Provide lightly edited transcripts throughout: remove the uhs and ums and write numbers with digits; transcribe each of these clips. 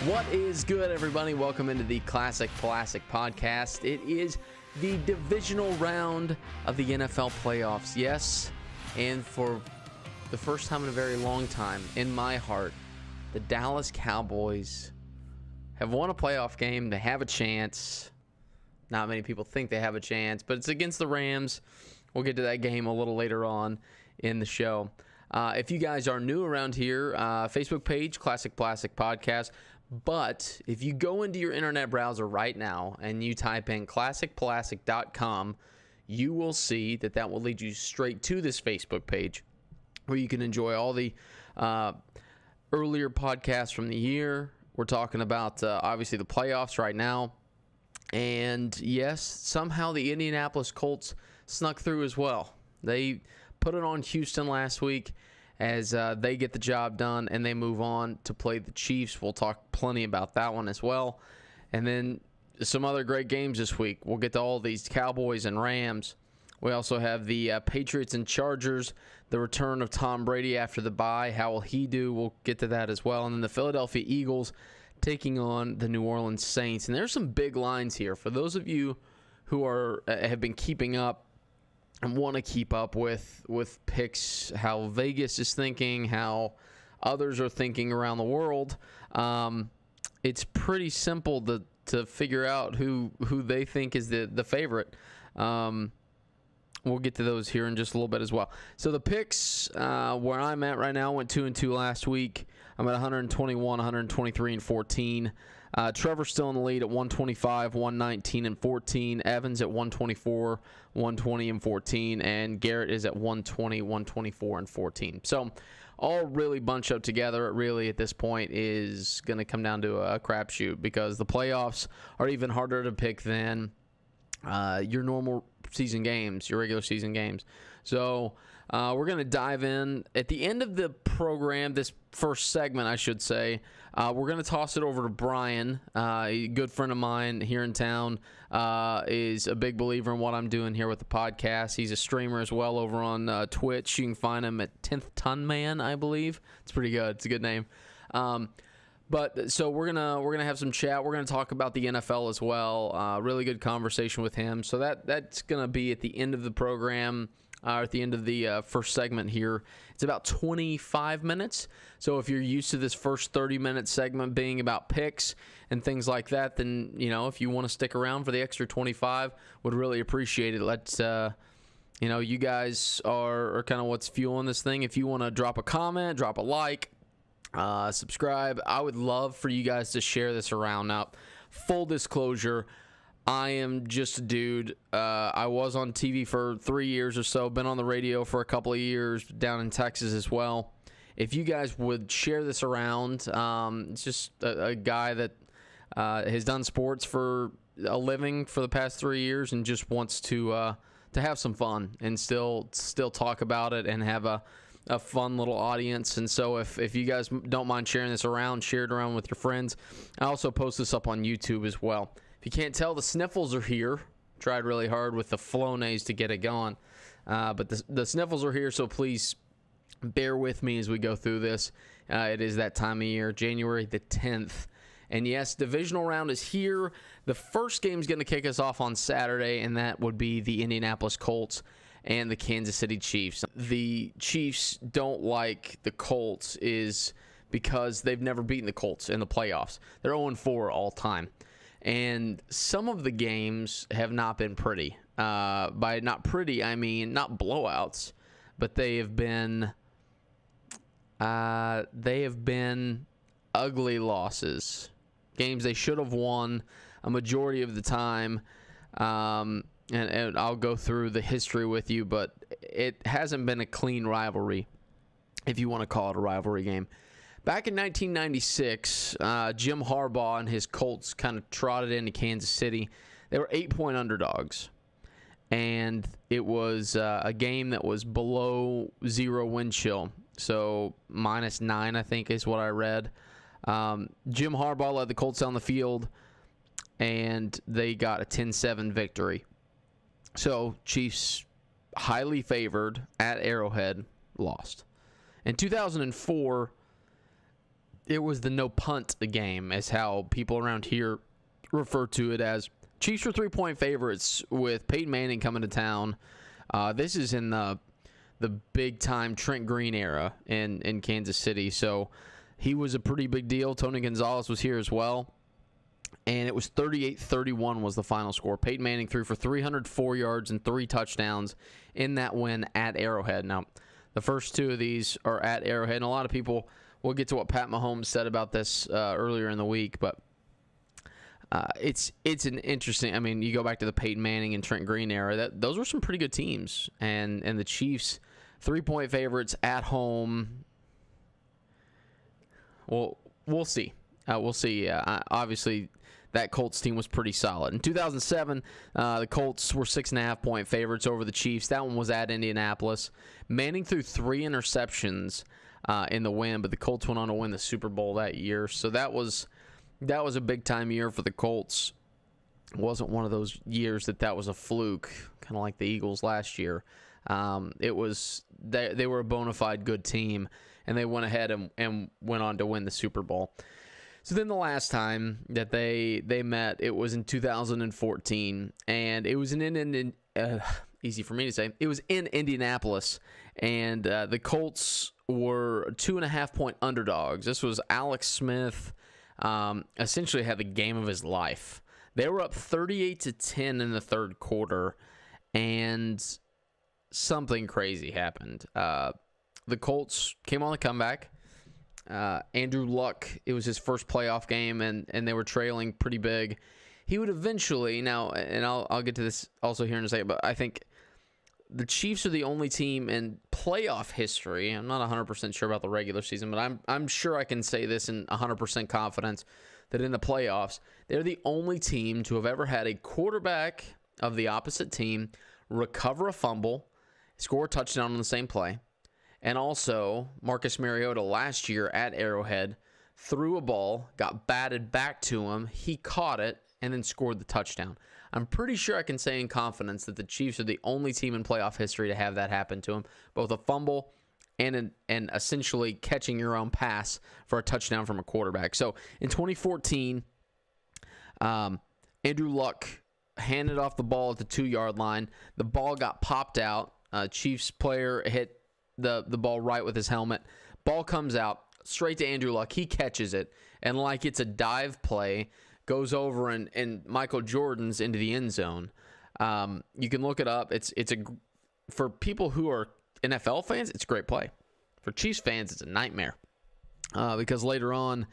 What is good, everybody? Welcome into the Classic Polasek podcast. It is the divisional round of the NFL playoffs. Yes, and for the first time in a very long time, in my heart, the Dallas Cowboys have won a playoff game. They have a chance. Not many people think they have a chance, but it's against the Rams. We'll get to that game a little later on in the show. If you guys are new around here, Facebook page, Classic Polasek Podcast. But if you go into your internet browser right now and you type in classicpolasek.com, you will see that will lead you straight to this Facebook page where you can enjoy all the earlier podcasts from the year. We're talking about, obviously, the playoffs right now. And, yes, somehow the Indianapolis Colts snuck through as well. They put it on Houston last week as they get the job done and they move on to play the Chiefs. We'll talk plenty about that one as well. And then some other great games this week. We'll get to all these Cowboys and Rams. We also have the Patriots and Chargers, the return of Tom Brady after the bye. How will he do? We'll get to that as well. And then the Philadelphia Eagles taking on the New Orleans Saints. And there's some big lines here. For those of you who have been keeping up and want to keep up with picks, how Vegas is thinking, how others are thinking around the world, it's pretty simple to figure out who they think is the favorite. We'll get to those here in just a little bit as well. So the picks, where I'm at right now, went 2-2 last week. I'm at 121, 123, and 14. Trevor's still in the lead at 125, 119, and 14. Evans at 124, 120, and 14. And Garrett is at 120, 124, and 14. So all really bunch up together. It really, at this point, is going to come down to a crapshoot because the playoffs are even harder to pick than your normal season games, your regular season games. So we're going to dive in. At the end of the program, this first segment, I should say, we're going to toss it over to Brian, a good friend of mine here in town, is a big believer in what I'm doing here with the podcast. He's a streamer as well over on Twitch. You can find him at 10th Ton Man, I believe. It's pretty good. It's a good name. But so we're gonna have some chat. We're gonna talk about the NFL as well. Really good conversation with him. So that's gonna be at the end of the program, at the end of the first segment here. It's about 25 minutes. So if you're used to this first 30-minute segment being about picks and things like that, then if you want to stick around for the extra 25, would really appreciate it. Let's you guys are kind of what's fueling this thing. If you want to drop a comment, drop a like. Subscribe. I would love for you guys to share this around. Now, full disclosure, I am just a dude. I was on TV for 3 years or so, been on the radio for a couple of years down in Texas as well. If you guys would share this around, it's just a guy that has done sports for a living for the past 3 years and just wants to have some fun and still talk about it and have a fun little audience. And so if you guys don't mind sharing this around, share it around with your friends. I also post this up on YouTube as well. If you can't tell, the sniffles are here. Tried really hard with the Flonase to get it going. But the sniffles are here, so please bear with me as we go through this. It is that time of year, January the 10th. And yes, divisional round is here. The first game is going to kick us off on Saturday, and that would be the Indianapolis Colts and the Kansas City Chiefs. The Chiefs don't like the Colts is because they've never beaten the Colts in the playoffs. They're 0-4 all time. And some of the games have not been pretty. By not pretty, I mean not blowouts, but they have been ugly losses. Games they should have won a majority of the time. And I'll go through the history with you, but it hasn't been a clean rivalry, if you want to call it a rivalry game. Back in 1996, Jim Harbaugh and his Colts kind of trotted into Kansas City. They were 8-point underdogs, and it was a game that was below 0 wind chill, so -9, I think, is what I read. Jim Harbaugh led the Colts down the field, and they got a 10-7 victory. So Chiefs, highly favored at Arrowhead, lost. In 2004, it was the no punt game, is how people around here refer to it as. Chiefs were 3-point favorites with Peyton Manning coming to town. This is in the big-time Trent Green era in Kansas City, so he was a pretty big deal. Tony Gonzalez was here as well, and it was 38-31 was the final score. Peyton Manning threw for 304 yards and 3 touchdowns in that win at Arrowhead. Now, the first 2 of these are at Arrowhead, and a lot of people, we'll get to what Pat Mahomes said about this earlier in the week, but it's an interesting. I mean, you go back to the Peyton Manning and Trent Green era. Those were some pretty good teams, and the Chiefs 3-point favorites at home. Well, we'll see. We'll see. Obviously, that Colts team was pretty solid. In 2007, the Colts were 6.5-point favorites over the Chiefs. That one was at Indianapolis. Manning threw 3 interceptions in the win, but the Colts went on to win the Super Bowl that year. So that was a big-time year for the Colts. It wasn't one of those years that was a fluke, kind of like the Eagles last year. It was they were a bona fide good team, and they went ahead and went on to win the Super Bowl. So then the last time that they met, it was in 2014, and it was easy for me to say. It was in Indianapolis, and the Colts were 2.5-point underdogs. This was Alex Smith. Essentially had the game of his life. They were up 38-10 in the third quarter, and something crazy happened. The Colts came on the comeback. Andrew Luck, it was his first playoff game, and they were trailing pretty big. He would eventually, now, and I'll get to this also here in a second, but I think the Chiefs are the only team in playoff history. I'm not 100% sure about the regular season, but I'm sure I can say this in 100% confidence that in the playoffs, they're the only team to have ever had a quarterback of the opposite team recover a fumble, score a touchdown on the same play, and also Marcus Mariota last year at Arrowhead threw a ball, got batted back to him, he caught it, and then scored the touchdown. I'm pretty sure I can say in confidence that the Chiefs are the only team in playoff history to have that happen to them, both a fumble and essentially catching your own pass for a touchdown from a quarterback. So in 2014, Andrew Luck handed off the ball at the 2-yard line. The ball got popped out. Chiefs player hit the ball right with his helmet. Ball comes out straight to Andrew Luck. He catches it, and like it's a dive play, goes over and Michael Jordan's into the end zone. You can look it up. For people who are NFL fans, it's a great play. For Chiefs fans, it's a nightmare because later on,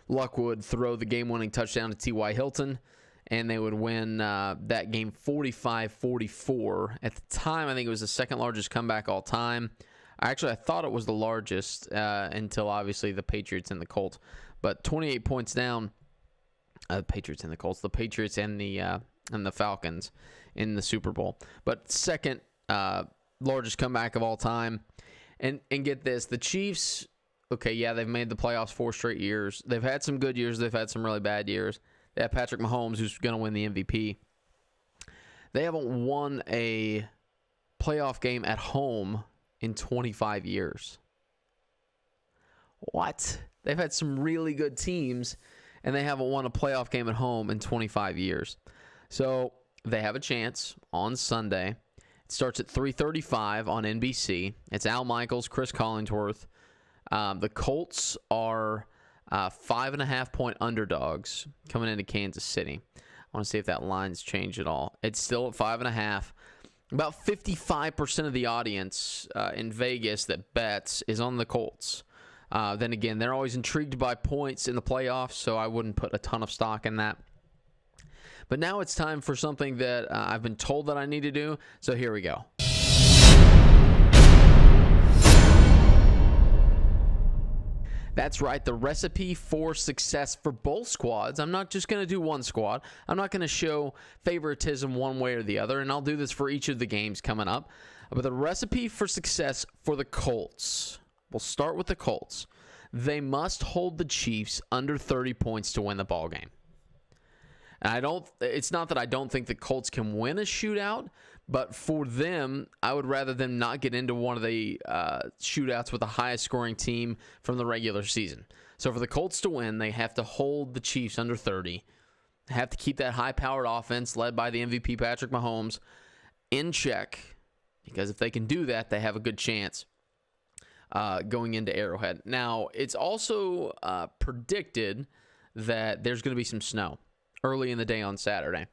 Luck would throw the game-winning touchdown to T.Y. Hilton, and they would win that game 45-44. At the time, I think it was the second largest comeback all time. I thought it was the largest until obviously the Patriots and the Colts. But 28 points down. The Patriots and the Colts, the Patriots and the Falcons in the Super Bowl. But second largest comeback of all time. And get this, the Chiefs, okay, yeah, they've made the playoffs 4 straight years. They've had some good years. They've had some really bad years. They have Patrick Mahomes, who's going to win the MVP. They haven't won a playoff game at home in 25 years. What? They've had some really good teams, and they haven't won a playoff game at home in 25 years. So they have a chance on Sunday. It starts at 3:35 on NBC. It's Al Michaels, Chris Collinsworth. The Colts are 5.5-point underdogs coming into Kansas City. I want to see if that line's changed at all. It's still at 5.5. About 55% of the audience in Vegas that bets is on the Colts. Then again, they're always intrigued by points in the playoffs, so I wouldn't put a ton of stock in that. But now it's time for something that I've been told that I need to do, so here we go. That's right, the recipe for success for both squads. I'm not just going to do one squad. I'm not going to show favoritism one way or the other, and I'll do this for each of the games coming up. But the recipe for success for the Colts. We'll start with the Colts. They must hold the Chiefs under 30 points to win the ball game. And it's not that I don't think the Colts can win a shootout, but for them, I would rather them not get into one of the shootouts with the highest scoring team from the regular season. So for the Colts to win, they have to hold the Chiefs under 30, have to keep that high-powered offense led by the MVP Patrick Mahomes in check, because if they can do that, they have a good chance going into Arrowhead. Now, it's also predicted that there's going to be some snow early in the day on Saturday.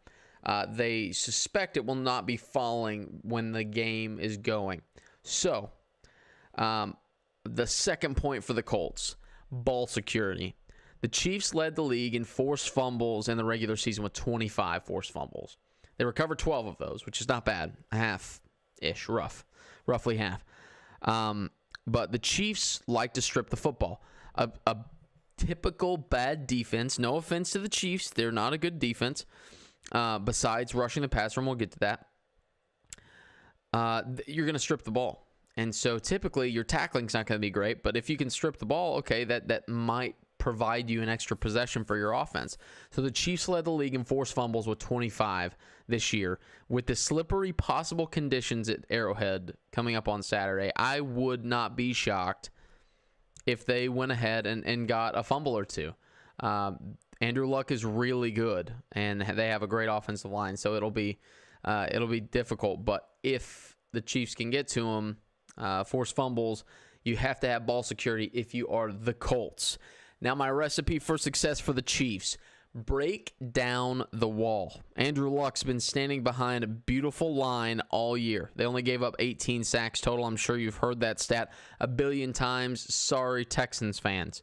They suspect it will not be falling when the game is going. So, the second point for the Colts, ball security. The Chiefs led the league in forced fumbles in the regular season with 25 forced fumbles. They recovered 12 of those, which is not bad. Half-ish, roughly half. But the Chiefs like to strip the football. A typical bad defense. No offense to the Chiefs. They're not a good defense. Besides rushing the passer, and we'll get to that. You're going to strip the ball. And so typically your tackling's not going to be great. But if you can strip the ball, okay, that might provide you an extra possession for your offense. So the Chiefs led the league in forced fumbles with 25 this year. With the slippery possible conditions at Arrowhead coming up on Saturday, I would not be shocked if they went ahead and got a fumble or two. Andrew Luck is really good, and they have a great offensive line, so it'll be difficult. But if the Chiefs can get to him, force fumbles, you have to have ball security if you are the Colts. Now, my recipe for success for the Chiefs: break down the wall. Andrew Luck's been standing behind a beautiful line all year. They only gave up 18 sacks total. I'm sure you've heard that stat a billion times. Sorry, Texans fans.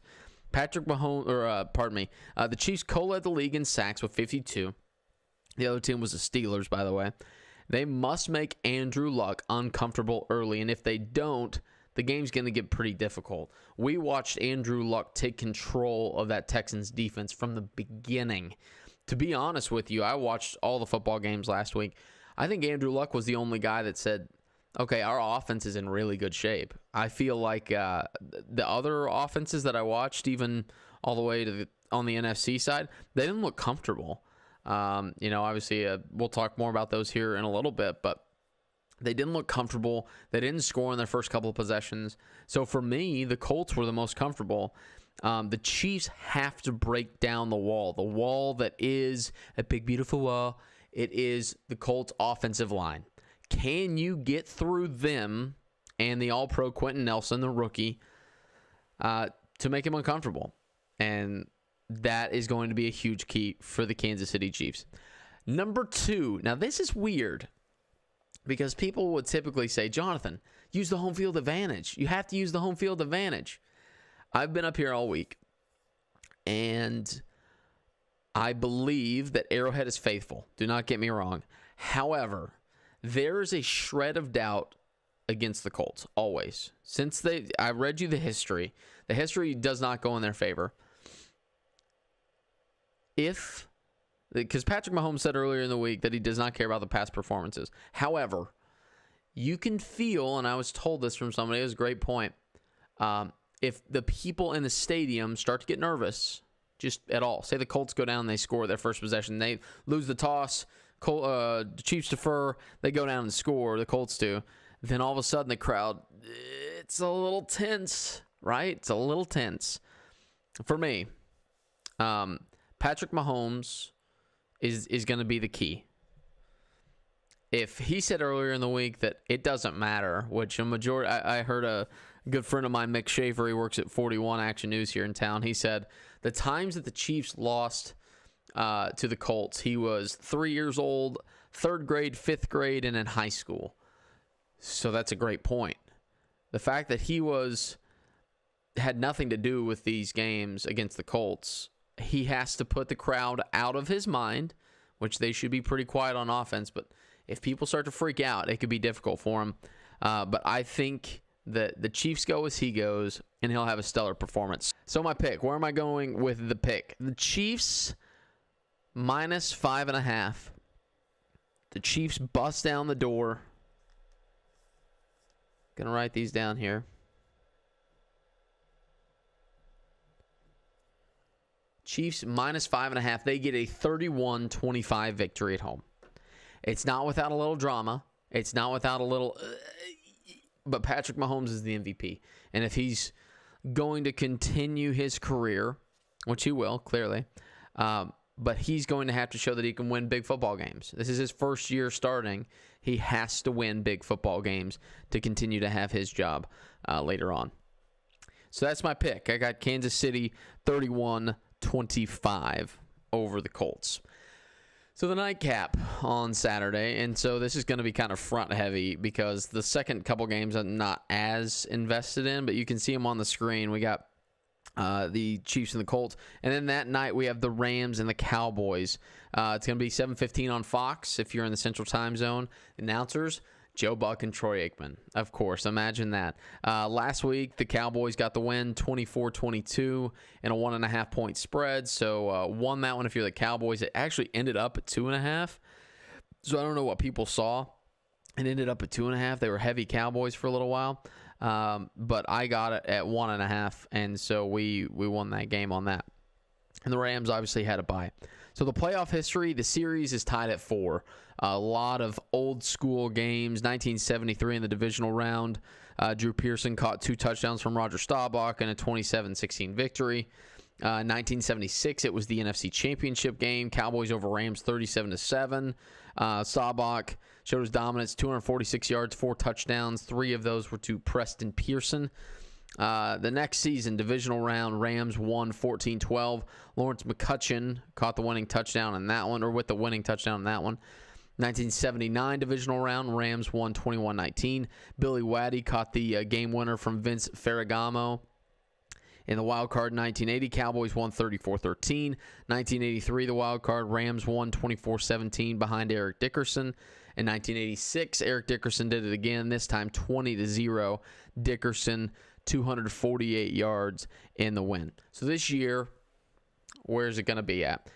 Patrick Mahomes, the Chiefs co-led the league in sacks with 52. The other team was the Steelers, by the way. They must make Andrew Luck uncomfortable early, and if they don't, the game's going to get pretty difficult. We watched Andrew Luck take control of that Texans defense from the beginning. To be honest with you, I watched all the football games last week. I think Andrew Luck was the only guy that said, okay, our offense is in really good shape. I feel like the other offenses that I watched, even all the way on the NFC side, they didn't look comfortable. Obviously, we'll talk more about those here in a little bit, but they didn't look comfortable. They didn't score in their first couple of possessions. So for me, the Colts were the most comfortable. The Chiefs have to break down the wall that is a big, beautiful wall. It is the Colts' offensive line. Can you get through them and the All-Pro Quentin Nelson, the rookie, to make him uncomfortable? And that is going to be a huge key for the Kansas City Chiefs. Number 2. Now, this is weird because people would typically say, Jonathan, use the home field advantage. You have to use the home field advantage. I've been up here all week, and I believe that Arrowhead is faithful. Do not get me wrong. However, there is a shred of doubt against the Colts, always. I read you the history. The history does not go in their favor. Because Patrick Mahomes said earlier in the week that he does not care about the past performances. However, you can feel, and I was told this from somebody, it was a great point, if the people in the stadium start to get nervous, just at all, say the Colts go down, they score their first possession, they lose the toss, the Chiefs defer, they go down and score, the Colts do, then all of a sudden the crowd, it's a little tense, right? It's a little tense. For me, Patrick Mahomes is going to be the key. If he said earlier in the week that it doesn't matter, which a majority, I heard a good friend of mine, Mick Schaefer, he works at 41 Action News here in town. He said the times that the Chiefs lost to the Colts, he was 3 years old, 3rd grade, 5th grade, and in high school. So that's a great point. The fact that he had nothing to do with these games against the Colts, he has to put the crowd out of his mind, which they should be pretty quiet on offense. But if people start to freak out, it could be difficult for him. But I think that the Chiefs go as he goes, and he'll have a stellar performance. So my pick, where am I going with the pick? The Chiefs minus 5.5. The Chiefs bust down the door. Going to write these down here. Chiefs minus 5.5. They get a 31-25 victory at home. It's not without a little drama. It's not without a little... but Patrick Mahomes is the MVP. And if he's going to continue his career, which he will, clearly, but he's going to have to show that he can win big football games. This is his first year starting. He has to win big football games to continue to have his job later on. So that's my pick. I got Kansas City 31-25 over the Colts. So the nightcap on Saturday, and so this is going to be kind of front heavy because the second couple games I'm not as invested in, but you can see them on the screen. We got the Chiefs and the Colts, and then that night we have the Rams and the Cowboys. It's going to be 7:15 on Fox if you're in the Central Time Zone. Announcers, Joe Buck and Troy Aikman, of course. Imagine that. Last week, the Cowboys got the win 24-22 in a 1.5-point spread. So won that one if you're the Cowboys. It actually ended up at 2.5. So I don't know what people saw. It ended up at 2.5. They were heavy Cowboys for a little while. But I got it at 1.5. And so we won that game on that. And the Rams obviously had a bye. So the playoff history, the series is tied at 4. A lot of old school games. 1973 in the divisional round. Drew Pearson caught 2 touchdowns from Roger Staubach in a 27-16 victory. 1976, it was the NFC Championship game. Cowboys over Rams 37-7. Staubach showed his dominance, 246 yards, 4 touchdowns. 3 of those were to Preston Pearson. The next season, divisional round, Rams won 14-12. Lawrence McCutcheon caught the winning touchdown in that one, or with the winning touchdown in that one. 1979 divisional round, Rams won 21-19. Billy Waddy caught the game winner from Vince Ferragamo. In the wild card, 1980, Cowboys won 34-13. 1983, the wild card, Rams won 24-17 behind Eric Dickerson. In 1986, Eric Dickerson did it again, this time 20-0. Dickerson, 248 yards in the win. So this year, where's it going to be at?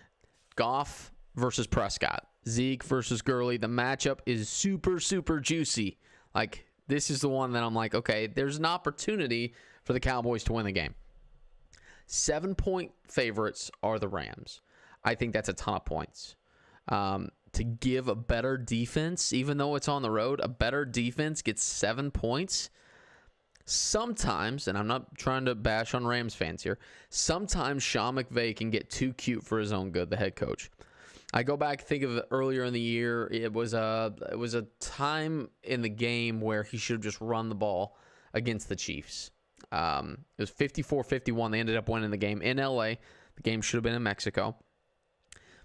Goff versus Prescott. Zeke versus Gurley. The matchup is super, super juicy. Like, this is the one that I'm like, okay, there's an opportunity for the Cowboys to win the game. 7-point favorites are the Rams. I think that's a ton of points. To give a better defense, even though it's on the road, a better defense gets 7 points. Sometimes, and I'm not trying to bash on Rams fans here, sometimes Sean McVay can get too cute for his own good, the head coach. I go back, think of it earlier in the year. It was a time in the game where he should have just run the ball against the Chiefs. It was 54-51. They ended up winning the game in L.A. The game should have been in Mexico.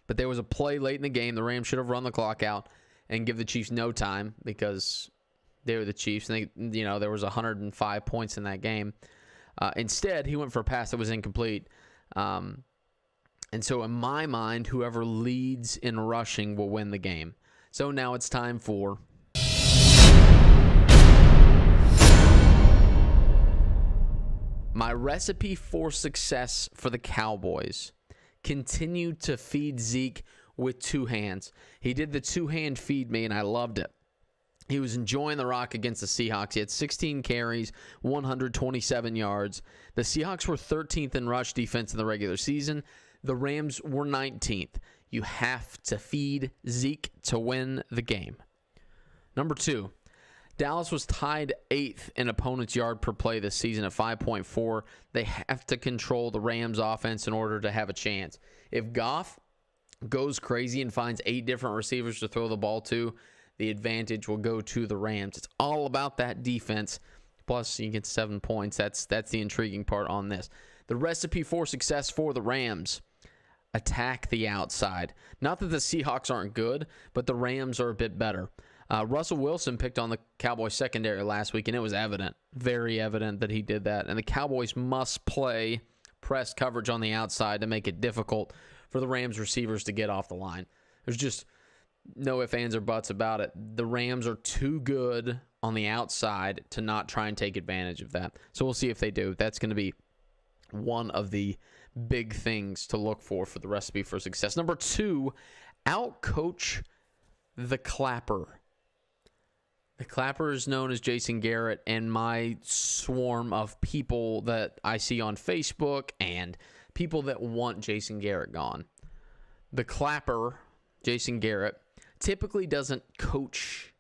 But there was a play late in the game. The Rams should have run the clock out and give the Chiefs no time because they were the Chiefs. And there was 105 points in that game. Instead, he went for a pass that was incomplete. And so in my mind, whoever leads in rushing will win the game. So now it's time for my recipe for success for the Cowboys. Continue to feed Zeke with 2 hands. He did the 2-hand feed me, and I loved it. He was enjoying the rock against the Seahawks. He had 16 carries, 127 yards. The Seahawks were 13th in rush defense in the regular season. The Rams were 19th. You have to feed Zeke to win the game. Number 2, Dallas was tied 8th in opponents' yard per play this season at 5.4. They have to control the Rams' offense in order to have a chance. If Goff goes crazy and finds 8 different receivers to throw the ball to, the advantage will go to the Rams. It's all about that defense. Plus, you get 7 points. That's the intriguing part on this. The recipe for success for the Rams: attack the outside. Not that the Seahawks aren't good, but the Rams are a bit better. Russell Wilson picked on the Cowboys secondary last week, and it was evident, very evident that he did that. And the Cowboys must play press coverage on the outside to make it difficult for the Rams receivers to get off the line. There's just no ifs, ands, or buts about it. The Rams are too good on the outside to not try and take advantage of that. So we'll see if they do. That's going to be one of the big things to look for the recipe for success. Number 2, outcoach the Clapper. The Clapper is known as Jason Garrett, and my swarm of people that I see on Facebook and people that want Jason Garrett gone. The clapper, Jason Garrett, typically doesn't coach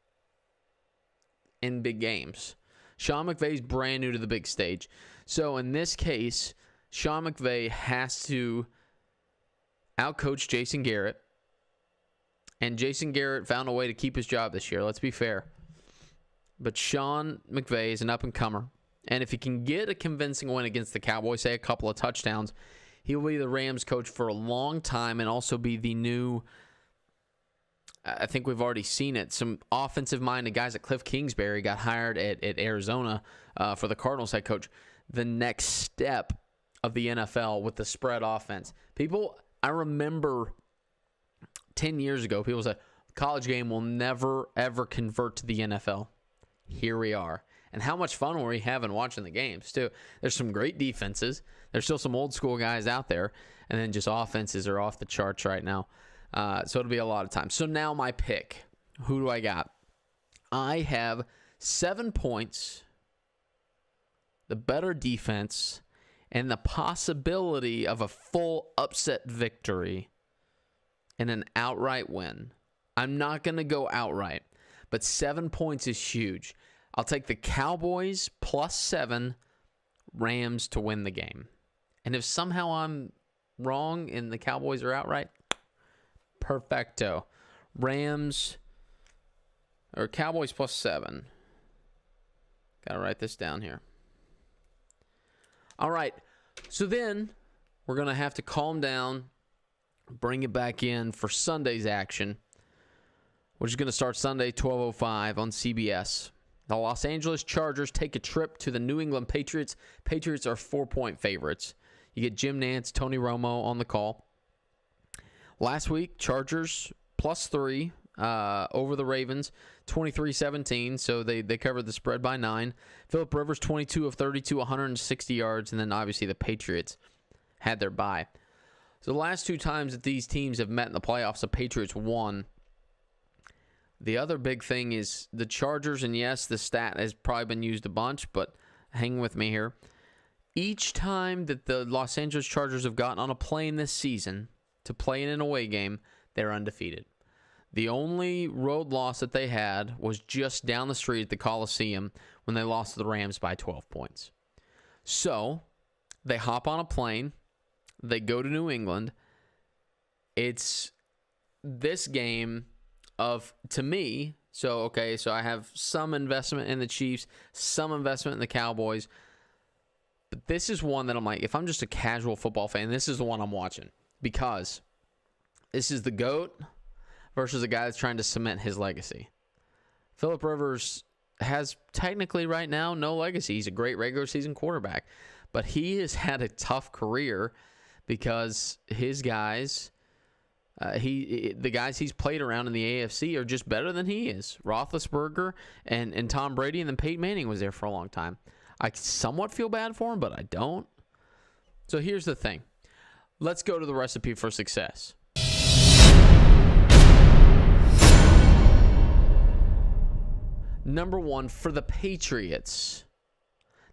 in big games. Sean McVay's brand new to the big stage. So in this case, Sean McVay has to outcoach Jason Garrett. And Jason Garrett found a way to keep his job this year. Let's be fair. But Sean McVay is an up-and-comer. And if he can get a convincing win against the Cowboys, say a couple of touchdowns, he will be the Rams coach for a long time and also be the new, I think we've already seen it, some offensive-minded guys like Cliff Kingsbury got hired at Arizona for the Cardinals head coach. The next step of the NFL with the spread offense. I remember 10 years ago, people said, college game will never, ever convert to the NFL. Here we are. And how much fun were we having watching the games, too? There's some great defenses. There's still some old school guys out there. And then just offenses are off the charts right now. So it'll be a lot of time. So now my pick. Who do I got? I have 7 points, the better defense, and the possibility of a full upset victory and an outright win. I'm not going to go outright, but 7 points is huge. I'll take the Cowboys +7, Rams to win the game. And if somehow I'm wrong and the Cowboys are outright, perfecto. Cowboys +7. Got to write this down here. All right, so then we're going to have to calm down, bring it back in for Sunday's action, which is going to start Sunday, 12:05 on CBS. The Los Angeles Chargers take a trip to the New England Patriots. Patriots are 4-point favorites. You get Jim Nantz, Tony Romo on the call. Last week, Chargers +3 over the Ravens, 23-17, so they covered the spread by 9. Phillip Rivers, 22 of 32, 160 yards, and then obviously the Patriots had their bye. So the last 2 times that these teams have met in the playoffs, the Patriots won. The other big thing is the Chargers, and yes, the stat has probably been used a bunch, but hang with me here. Each time that the Los Angeles Chargers have gotten on a plane this season to play in an away game, they're undefeated. The only road loss that they had was just down the street at the Coliseum when they lost to the Rams by 12 points. So they hop on a plane. They go to New England. It's this game of, to me, so I have some investment in the Chiefs, some investment in the Cowboys. But this is one that I'm like, if I'm just a casual football fan, this is the one I'm watching. Because this is the GOAT versus a guy that's trying to cement his legacy. Phillip Rivers has technically right now no legacy. He's a great regular season quarterback. But he has had a tough career because his guys, the guys he's played around in the AFC are just better than he is. Roethlisberger and Tom Brady, and then Peyton Manning was there for a long time. I somewhat feel bad for him, but I don't. So here's the thing. Let's go to the recipe for success. Number 1, for the Patriots,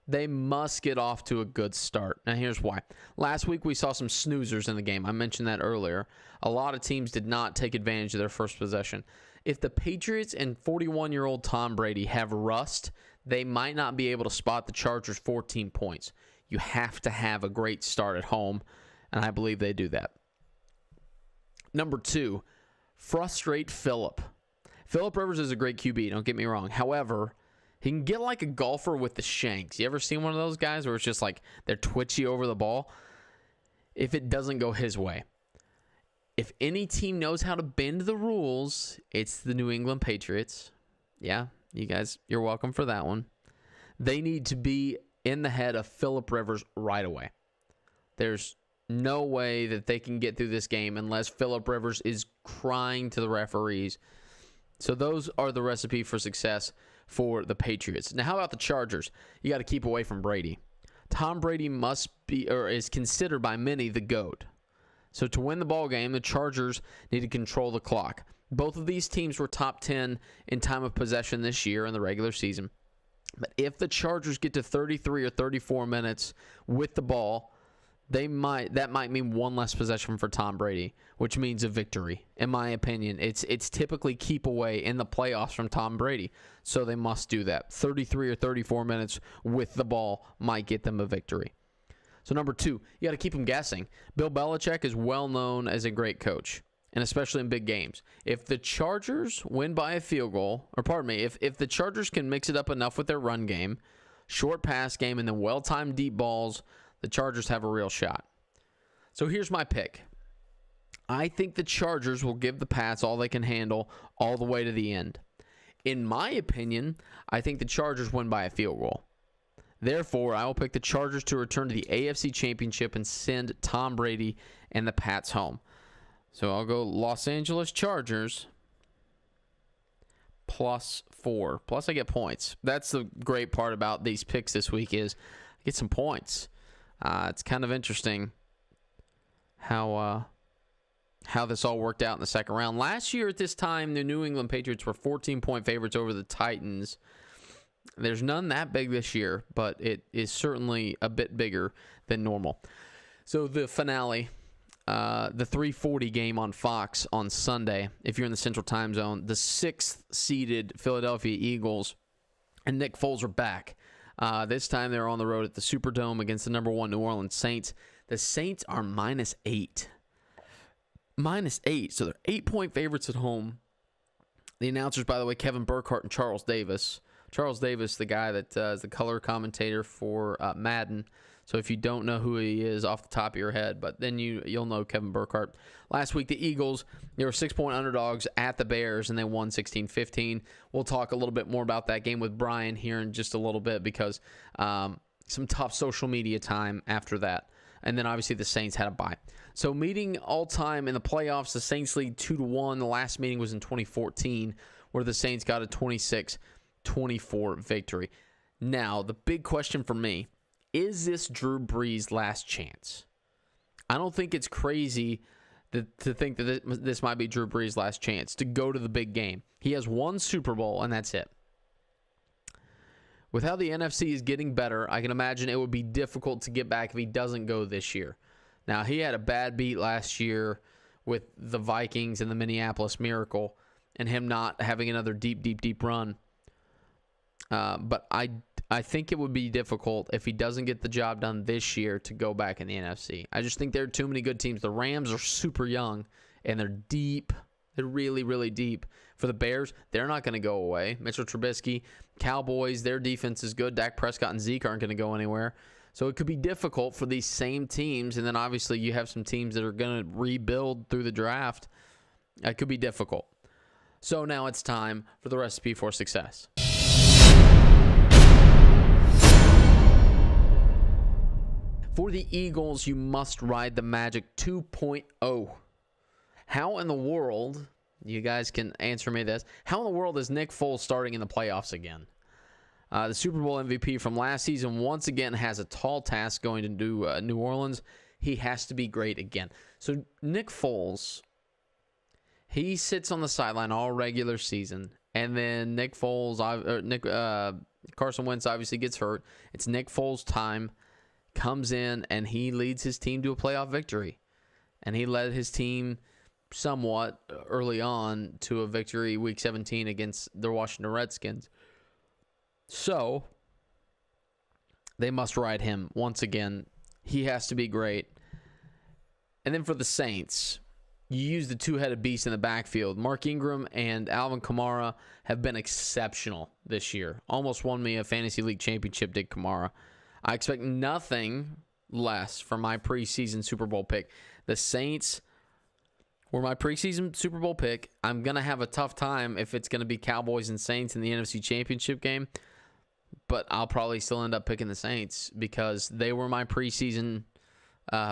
they must get off to a good start. Now, here's why. Last week, we saw some snoozers in the game. I mentioned that earlier. A lot of teams did not take advantage of their first possession. If the Patriots and 41-year-old Tom Brady have rust, they might not be able to spot the Chargers 14 points. You have to have a great start at home, and I believe they do that. Number 2, frustrate Phillip. Phillip Rivers is a great QB, don't get me wrong. However, he can get like a golfer with the shanks. You ever seen one of those guys where it's just like they're twitchy over the ball? If it doesn't go his way. If any team knows how to bend the rules, it's the New England Patriots. Yeah, you guys, you're welcome for that one. They need to be in the head of Phillip Rivers right away. There's no way that they can get through this game unless Phillip Rivers is crying to the referees. So those are the recipe for success for the Patriots. Now, how about the Chargers? You got to keep away from Brady. Tom Brady must be, or is considered by many, the GOAT. So to win the ball game, the Chargers need to control the clock. Both of these teams were top 10 in time of possession this year in the regular season. But if the Chargers get to 33 or 34 minutes with the ball, that might mean one less possession for Tom Brady, which means a victory. In my opinion, it's typically keep away in the playoffs from Tom Brady, so they must do that. 33 or 34 minutes with the ball might get them a victory. So number 2, you got to keep them guessing. Bill Belichick is well known as a great coach, and especially in big games. If the Chargers win by a field goal, or pardon me, if the Chargers can mix it up enough with their run game, short pass game, and then well-timed deep balls, the Chargers have a real shot. So here's my pick. I think the Chargers will give the Pats all they can handle all the way to the end. In my opinion, I think the Chargers win by a field goal. Therefore, I will pick the Chargers to return to the AFC Championship and send Tom Brady and the Pats home. So I'll go Los Angeles Chargers +4. Plus I get points. That's the great part about these picks this week is I get some points. It's kind of interesting how this all worked out in the second round. Last year at this time, the New England Patriots were 14-point favorites over the Titans. There's none that big this year, but it is certainly a bit bigger than normal. So the finale, the 3:40 game on Fox on Sunday, if you're in the Central Time Zone, the 6th-seeded Philadelphia Eagles and Nick Foles are back. This time they're on the road at the Superdome against the number 1 New Orleans Saints. The Saints are -8. -8, so they're 8-point favorites at home. The announcers, by the way, Kevin Burkhardt and Charles Davis. Charles Davis, the guy that is the color commentator for Madden. So if you don't know who he is off the top of your head, but then you'll know Kevin Burkhardt. Last week, the Eagles, they were 6-point underdogs at the Bears, and they won 16-15. We'll talk a little bit more about that game with Brian here in just a little bit because some tough social media time after that. And then, obviously, the Saints had a bye. So, meeting all-time in the playoffs, the Saints lead 2-1. The last meeting was in 2014, where the Saints got a 26-24 victory. Now, the big question for me, is this Drew Brees' last chance? I don't think it's crazy to think that this might be Drew Brees' last chance to go to the big game. He has one Super Bowl, and that's it. With how the NFC is getting better, I can imagine it would be difficult to get back if he doesn't go this year. Now, he had a bad beat last year with the Vikings and the Minneapolis Miracle and him not having another deep run. But I think it would be difficult if he doesn't get the job done this year to go back in the NFC. I just think there are too many good teams. The Rams are super young, and they're deep. They're really, really deep. For the Bears, they're not going to go away. Mitchell Trubisky, Cowboys, their defense is good. Dak Prescott and Zeke aren't going to go anywhere. So it could be difficult for these same teams, and then obviously you have some teams that are going to rebuild through the draft. It could be difficult. So now it's time for the recipe for success. For the Eagles, you must ride the Magic 2.0. How in the world, you guys can answer me this, how in the world is Nick Foles starting in the playoffs again? The Super Bowl MVP from last season once again has a tall task going to New Orleans. He has to be great again. So Nick Foles, he sits on the sideline all regular season, and then Carson Wentz obviously gets hurt. It's Nick Foles' time. Comes in and he leads his team to a playoff victory. And he led his team somewhat early on to a victory week 17 against the Washington Redskins. So they must ride him once again. He has to be great. And then for the Saints, you use the two-headed beast in the backfield. Mark Ingram and Alvin Kamara have been exceptional this year. Almost won me a fantasy league championship, did Kamara. I expect nothing less from my preseason Super Bowl pick. The Saints were my preseason Super Bowl pick. I'm going to have a tough time if it's going to be Cowboys and Saints in the NFC Championship game, but I'll probably still end up picking the Saints because they were my preseason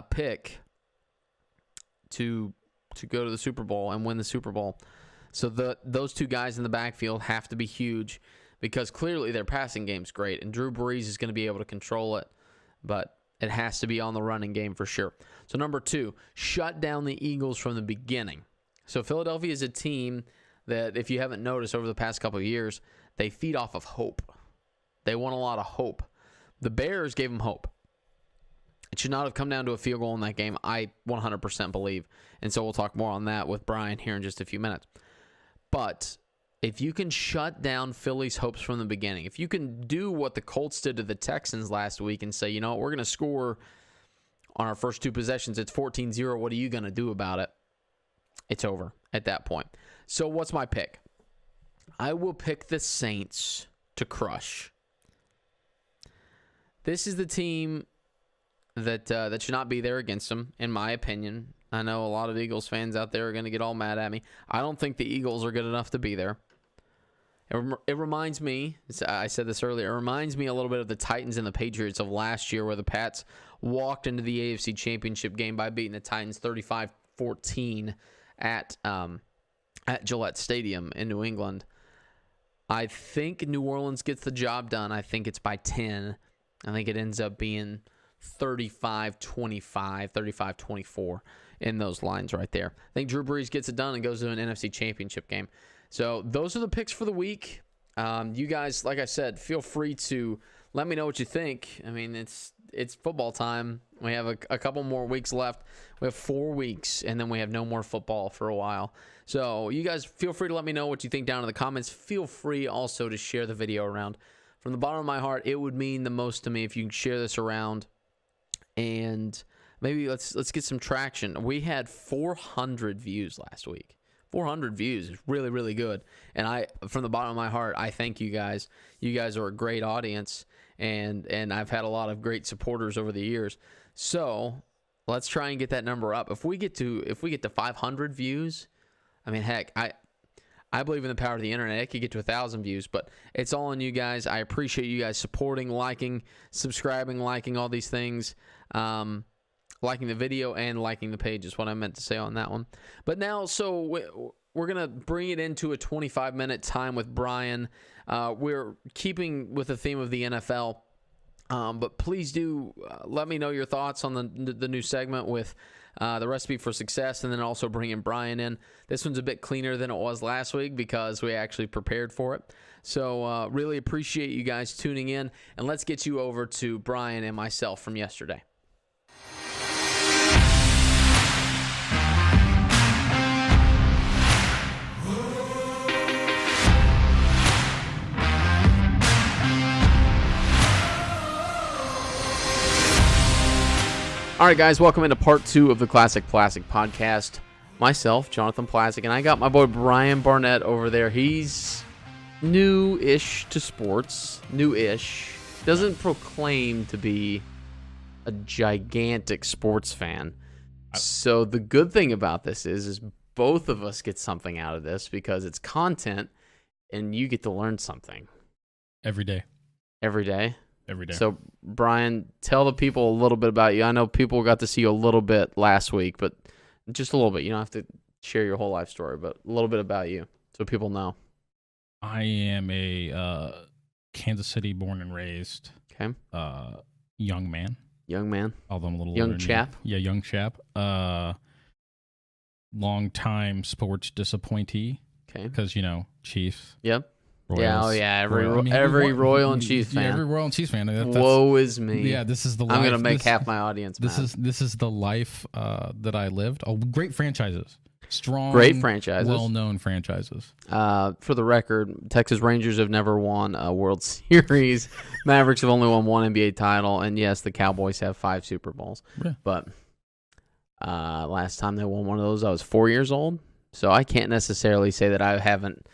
pick to go to the Super Bowl and win the Super Bowl. So those two guys in the backfield have to be huge, because clearly their passing game's great, and Drew Brees is going to be able to control it, but it has to be on the running game for sure. So number 2, shut down the Eagles from the beginning. So Philadelphia is a team that, if you haven't noticed over the past couple of years, they feed off of hope. They want a lot of hope. The Bears gave them hope. It should not have come down to a field goal in that game, I 100% believe. And so we'll talk more on that with Brian here in just a few minutes. But if you can shut down Philly's hopes from the beginning, if you can do what the Colts did to the Texans last week and say, you know what, we're going to score on our first 2 possessions, it's 14-0, what are you going to do about it? It's over at that point. So what's my pick? I will pick the Saints to crush. This is the team that should not be there against them, in my opinion. I know a lot of Eagles fans out there are going to get all mad at me. I don't think the Eagles are good enough to be there. It reminds me, I said this earlier, it reminds me a little bit of the Titans and the Patriots of last year, where the Pats walked into the AFC Championship game by beating the Titans 35-14 at Gillette Stadium in New England. I think New Orleans gets the job done. I think it's by 10. I think it ends up being 35-25, 35-24 in those lines right there. I think Drew Brees gets it done and goes to an NFC Championship game. So those are the picks for the week. You guys, like I said, feel free to let me know what you think. I mean, it's football time. We have a couple more weeks left. We have 4 weeks, and then we have no more football for a while. So you guys feel free to let me know what you think down in the comments. Feel free also to share the video around. From the bottom of my heart, it would mean the most to me if you can share this around. And maybe let's get some traction. We had 400 views last week. 400 views is really, really good. And from the bottom of my heart, I thank you guys. You guys are a great audience, and I've had a lot of great supporters over the years. So let's try and get that number up. If we get to 500 views, I mean, heck, I believe in the power of the internet. It could get to 1,000 views, but it's all on you guys. I appreciate you guys supporting, liking, subscribing, liking all these things. Liking the video and liking the page is what I meant to say on that one. But now, so we're going to bring it into a 25-minute time with Brian. We're keeping with the theme of the NFL. But please do let me know your thoughts on the new segment with the recipe for success, and then also bringing Brian in. This one's a bit cleaner than it was last week because we actually prepared for it. So really appreciate you guys tuning in, and let's get you over to Brian and myself from yesterday. All right, guys, welcome into part 2 of the Classic Polasek podcast. Myself, Jonathan Polasek, and I got my boy Brian Barnett over there. He's new-ish to sports, new-ish. Doesn't proclaim to be a gigantic sports fan. So the good thing about this is both of us get something out of this because it's content, and you get to learn something. Every day. Every day? Every day. So, Brian, tell the people a little bit about you. I know people got to see you a little bit last week, but just a little bit. You don't have to share your whole life story, but a little bit about you so people know. I am a Kansas City born and raised young man. Young man? Although I'm a little young chap? Yeah, young chap. Long-time sports disappointee. Okay. Because, Chiefs. Yep. Royals, yeah, oh yeah, every Royal and Chiefs fan. Yeah, every Royal and Chiefs fan. Woe is me. Yeah, this is the life. I'm gonna make half my audience mad. This is the life that I lived. Oh, great franchises, strong, great franchises, well-known franchises. For the record, Texas Rangers have never won a World Series. Mavericks have only won one NBA title, and yes, the Cowboys have 5 Super Bowls. Yeah. But last time they won one of those, I was 4 years old, so I can't necessarily say that I haven't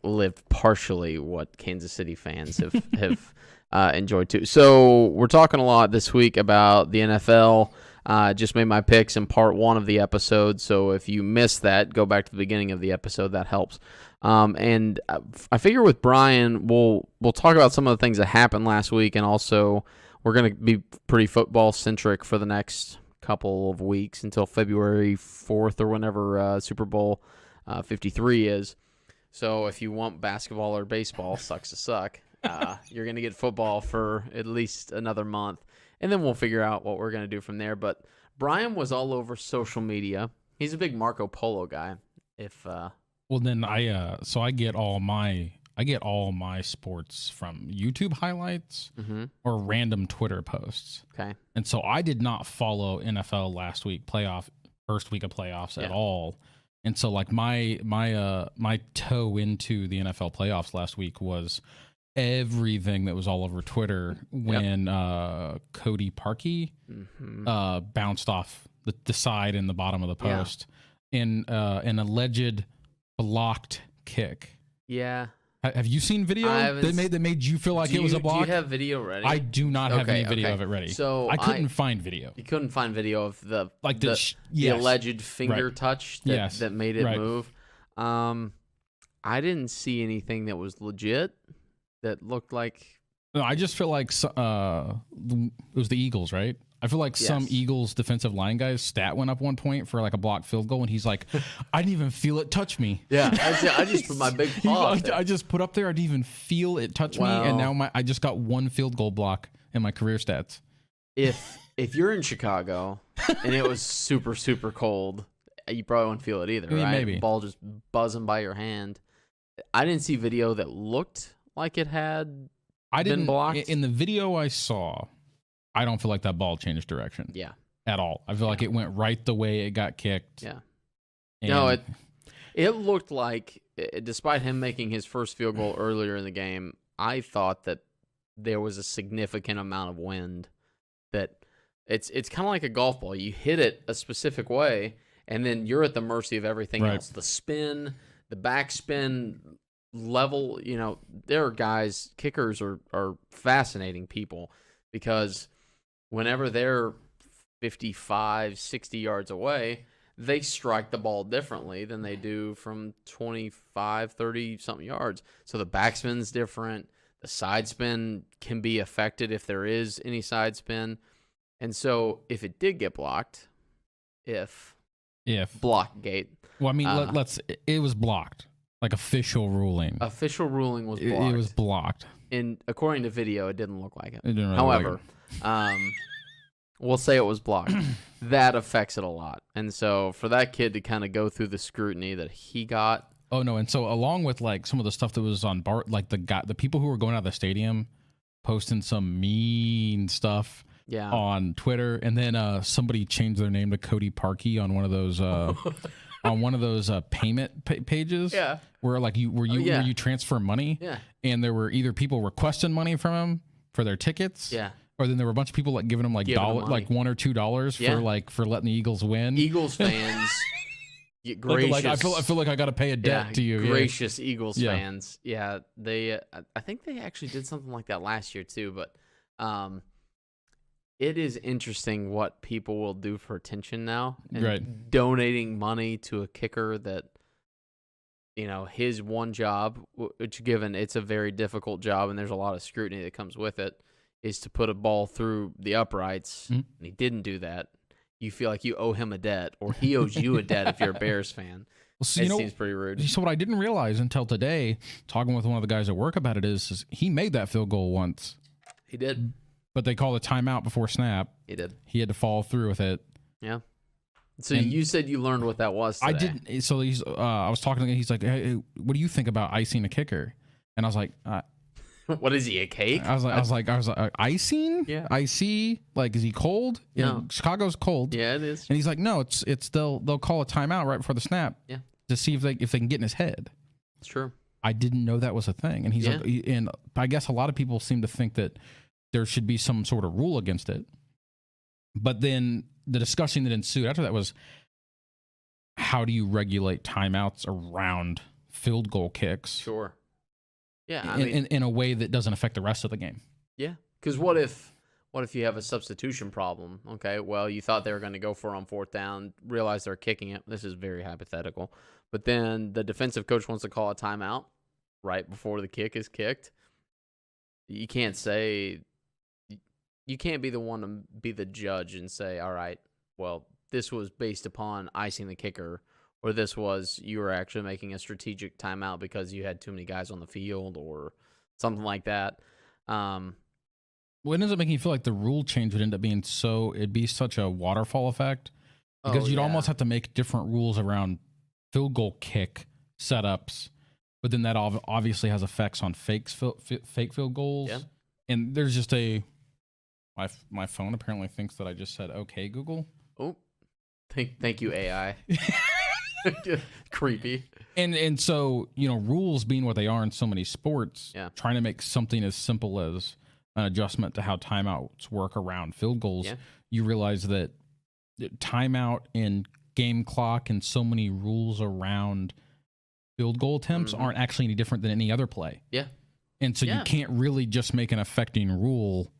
lived partially what Kansas City fans have enjoyed too. So we're talking a lot this week about the NFL. Just made my picks in part 1 of the episode. So if you missed that, go back to the beginning of the episode. That helps. And I figure with Brian, we'll talk about some of the things that happened last week, and also we're going to be pretty football centric for the next couple of weeks until February 4th or whenever Super Bowl 53 is. So if you want basketball or baseball, sucks to suck, you're going to get football for at least another month. And then we'll figure out what we're going to do from there. But Brian was all over social media. He's a big Marco Polo guy. Well, then I get all my I get all my sports from YouTube highlights or random Twitter posts. Okay. And so I did not follow NFL last week first week of playoffs at all. And so like my toe into the NFL playoffs last week was everything that was all over Twitter when Cody Parkey bounced off the side and the bottom of the post in an alleged blocked kick. Yeah. Have you seen video that made you feel like it was a block? Do you have video ready? I do not have any video of it ready. So I couldn't find video. You couldn't find video of the yes. alleged finger touch that made it move. I didn't see anything that was legit that looked like. No, I just feel like it was the Eagles, right? I feel like some Eagles defensive line guy's stat went up 1 point for like a blocked field goal, and he's like, I didn't even feel it touch me. Yeah, I just put my big paw up there. I just put up there. I didn't even feel it touch me, and now I just got 1 field goal block in my career stats. If you're in Chicago and it was super, super cold, you probably wouldn't feel it either, right? Maybe. The ball just buzzing by your hand. I didn't see video that looked like it had been blocked. In the video I saw, I don't feel like that ball changed direction. Yeah. At all. I feel like it went right the way it got kicked. Yeah. No, it looked like, despite him making his first field goal earlier in the game, I thought that there was a significant amount of wind. That it's kind of like a golf ball. You hit it a specific way, and then you're at the mercy of everything else. The spin, the backspin level. You know, there are guys, kickers are fascinating people because whenever they're 55, 60 yards away, they strike the ball differently than they do from 25, 30-something yards. So the backspin's different. The side spin can be affected if there is any side spin. And so if it did get blocked, if block gate. Well, I mean, it was blocked. Like official ruling. Official ruling was blocked. It was blocked. And according to video, it didn't look like it. It didn't really However, look like it. We'll say it was blocked. That affects it a lot. And so for that kid to kind of go through the scrutiny that he got. Oh, no. And so along with like some of the stuff that was on like the people who were going out of the stadium posting some mean stuff on Twitter. And then somebody changed their name to Cody Parkey on one of those on one of those payment pages. Yeah. Where like where you transfer money. Yeah. And there were either people requesting money from him for their tickets. Yeah. Or then there were a bunch of people like giving them like $1 or $2 for letting the Eagles win. Eagles fans, gracious. Like I feel like I got to pay a debt to you. Gracious Eagles fans. Yeah, they. I think they actually did something like that last year too. But it is interesting what people will do for attention now. And donating money to a kicker that, you know, his one job, which given it's a very difficult job and there's a lot of scrutiny that comes with it, is to put a ball through the uprights, and he didn't do that. You feel like you owe him a debt, or he owes you a debt if you're a Bears fan. Well, so, it seems pretty rude. So what I didn't realize until today, talking with one of the guys at work about it, is he made that field goal once. He did. But they called a timeout before snap. He did. He had to follow through with it. Yeah. So you said you learned what that was today. I didn't. So I was talking to him. He's like, hey, what do you think about icing a kicker? And I was like, what is he, a cake? I was like, icing? Yeah. Icy? Like, is he cold? You know, Chicago's cold. Yeah, it is. And he's like, no, it's they'll call a timeout right before the snap. Yeah. To see if they can get in his head. It's true. I didn't know that was a thing. And he's like, and I guess a lot of people seem to think that there should be some sort of rule against it. But then the discussion that ensued after that was, how do you regulate timeouts around field goal kicks? Sure. Yeah, in a way that doesn't affect the rest of the game. Yeah, because what if you have a substitution problem? Okay, well, you thought they were going to go for it on fourth down, realize they're kicking it. This is very hypothetical. But then the defensive coach wants to call a timeout right before the kick is kicked. You can't be the one to be the judge and say, all right, well, this was based upon icing the kicker, or this was you were actually making a strategic timeout because you had too many guys on the field or something like that. Well, it ends up making you feel like the rule change would end up being it'd be such a waterfall effect because you'd almost have to make different rules around field goal kick setups but then that obviously has effects on fake field goals. Yeah. And there's just my phone apparently thinks that I just said, okay, Google. Oh, thank you, AI. Creepy. And so, rules being what they are in so many sports, trying to make something as simple as an adjustment to how timeouts work around field goals, you realize that timeout and game clock and so many rules around field goal attempts aren't actually any different than any other play. Yeah. And so you can't really just make an affecting rule